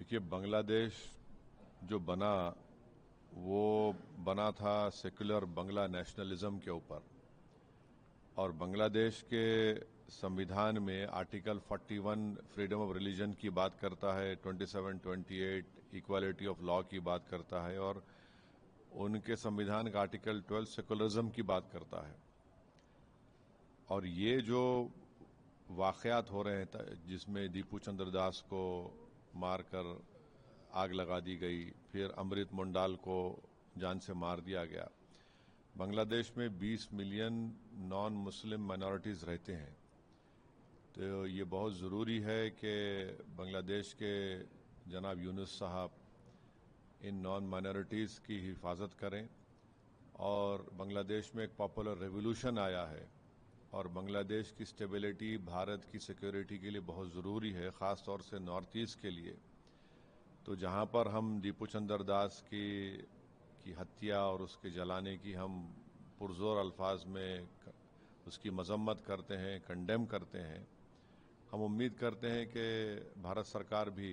देखिए, बांग्लादेश जो बना वो बना था सेक्युलर बांग्ला नेशनलिज्म के ऊपर। और बांग्लादेश के संविधान में आर्टिकल 41 फ्रीडम ऑफ रिलीजन की बात करता है, 27, 28 इक्वालिटी ऑफ लॉ की बात करता है, और उनके संविधान का आर्टिकल 12 सेकुलरिज्म की बात करता है। और ये जो वाक़यात हो रहे हैं जिसमें दीपू चंद्र दास को मारकर आग लगा दी गई, फिर अमृत मुंडाल को जान से मार दिया गया। बांग्लादेश में 20 मिलियन नॉन मुस्लिम माइनॉरिटीज़ रहते हैं, तो ये बहुत ज़रूरी है कि बांग्लादेश के जनाब यूनुस साहब इन नॉन माइनॉरिटीज़ की हिफाजत करें। और बांग्लादेश में एक पॉपुलर रेवोल्यूशन आया है, और बांग्लादेश की स्टेबिलिटी भारत की सिक्योरिटी के लिए बहुत ज़रूरी है, ख़ास तौर से नॉर्थ ईस्ट के लिए। तो जहाँ पर हम दीपू चंद्र दास की हत्या और उसके जलाने की हम पुरजोर अल्फाज में उसकी मजम्मत करते हैं, कंडेम करते हैं, हम उम्मीद करते हैं कि भारत सरकार भी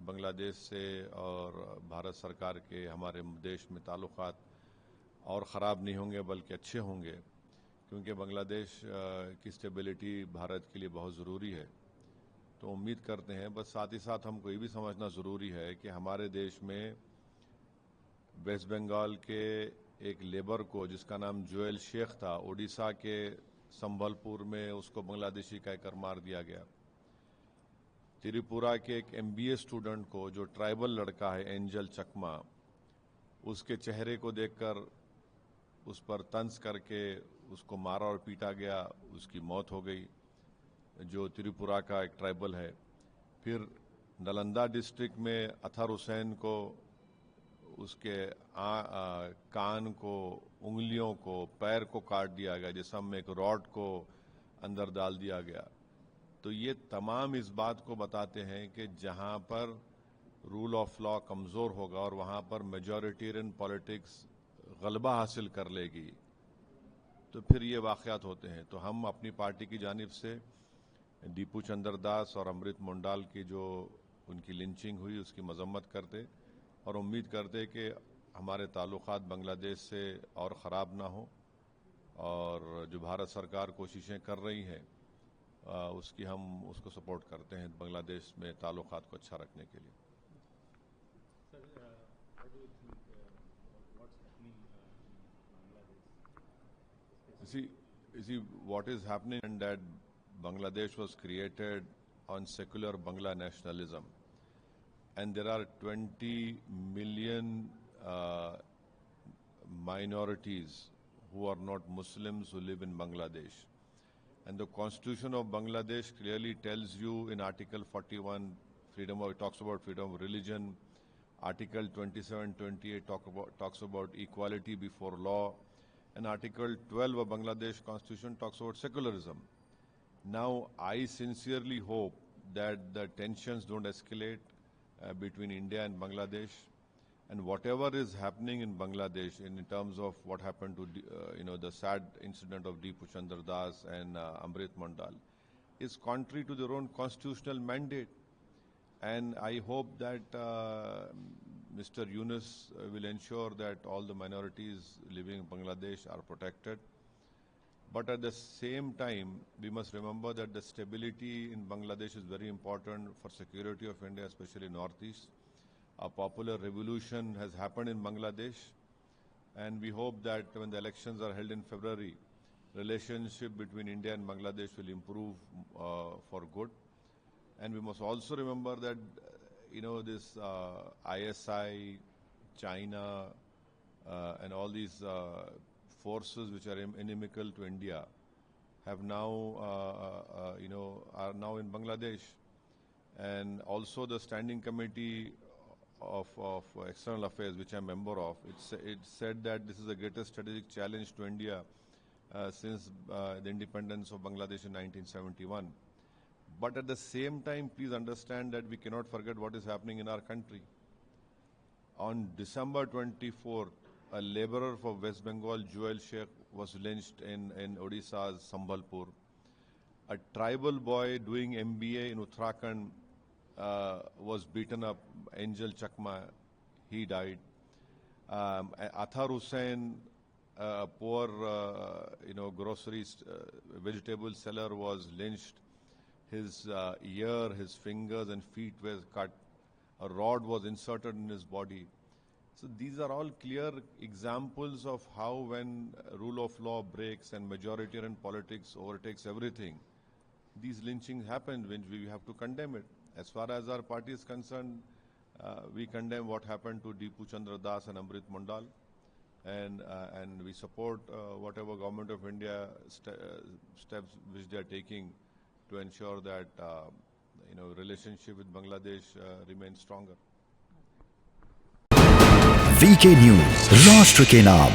बांग्लादेश से और भारत सरकार के हमारे देश में ताल्लुकात और ख़राब नहीं होंगे बल्कि अच्छे होंगे, क्योंकि बांग्लादेश की स्टेबिलिटी भारत के लिए बहुत ज़रूरी है। तो उम्मीद करते हैं। बस साथ ही साथ हमको ये भी समझना ज़रूरी है कि हमारे देश में वेस्ट बंगाल के एक लेबर को जिसका नाम जोएल शेख था, ओडिशा के संबलपुर में उसको बांग्लादेशी कहकर मार दिया गया। त्रिपुरा के एक MBA स्टूडेंट को, जो ट्राइबल लड़का है एंजल चकमा, उसके चेहरे को देखकर उस पर तंज करके उसको मारा और पीटा गया, उसकी मौत हो गई, जो त्रिपुरा का एक ट्राइबल है। फिर नालंदा डिस्ट्रिक्ट में अतहर हुसैन को उसके कान को, उंगलियों को, पैर को काट दिया गया, जिसम में एक रॉड को अंदर डाल दिया गया। तो ये तमाम इस बात को बताते हैं कि जहाँ पर रूल ऑफ लॉ कमज़ोर होगा और वहाँ पर मेजॉरिटेरियन पॉलिटिक्स गलबा हासिल कर लेगी, तो फिर ये वाक़यात होते हैं। तो हम अपनी पार्टी की जानिब से दीपू चंद्र दास और अमृत मुंडाल की जो उनकी लिंचिंग हुई उसकी मजम्मत करते और उम्मीद करते कि हमारे ताल्लुकात बांग्लादेश से और ख़राब ना हो, और जो भारत सरकार कोशिशें कर रही हैं उसकी हम उसको सपोर्ट करते हैं बांग्लादेश में ताल्लुकात को अच्छा रखने के लिए। See, what is happening, and that Bangladesh was created on secular Bangla nationalism, and there are 20 million minorities who are not Muslims who live in Bangladesh. And the Constitution of Bangladesh clearly tells you in Article 41, it talks about freedom of religion. Article 27, 28 talks about equality before law. And Article 12 of Bangladesh Constitution talks about secularism. Now, I sincerely hope that the tensions don't escalate between India and Bangladesh. And whatever is happening in Bangladesh in terms of what happened to the sad incident of Deepu Chandra Das and Amrit Mandal is contrary to their own constitutional mandate. And I hope that Mr. Yunus will ensure that all the minorities living in Bangladesh are protected. But at the same time, we must remember that the stability in Bangladesh is very important for security of India, especially Northeast. A popular revolution has happened in Bangladesh, and we hope that when the elections are held in February, relationship between India and Bangladesh will improve for good. And we must also remember that, this ISI, China, and all these forces which are inimical to India have now, are now in Bangladesh. And also the Standing Committee of External Affairs, which I'm a member of, it said that this is the greatest strategic challenge to India since the independence of Bangladesh in 1971. But at the same time, please understand that we cannot forget what is happening in our country. On December 24th, a laborer for West Bengal, Joel Sheikh, was lynched in Odisha's Sambalpur. A tribal boy doing MBA in Uttarakhand was beaten up. Angel Chakma, he died. Athar Hussain, a poor, grocery vegetable seller, was lynched. His ear, his fingers and feet were cut. A rod was inserted in his body. So these are all clear examples of how when rule of law breaks and majoritarian politics overtakes everything, these lynchings happen, when we have to condemn it. As far as our party is concerned, we condemn what happened to Deepu Chandra Das and Amrit Mondal, and we support whatever Government of India steps which they are taking to ensure that relationship with Bangladesh remains stronger. VK news, राष्ट्र के नाम।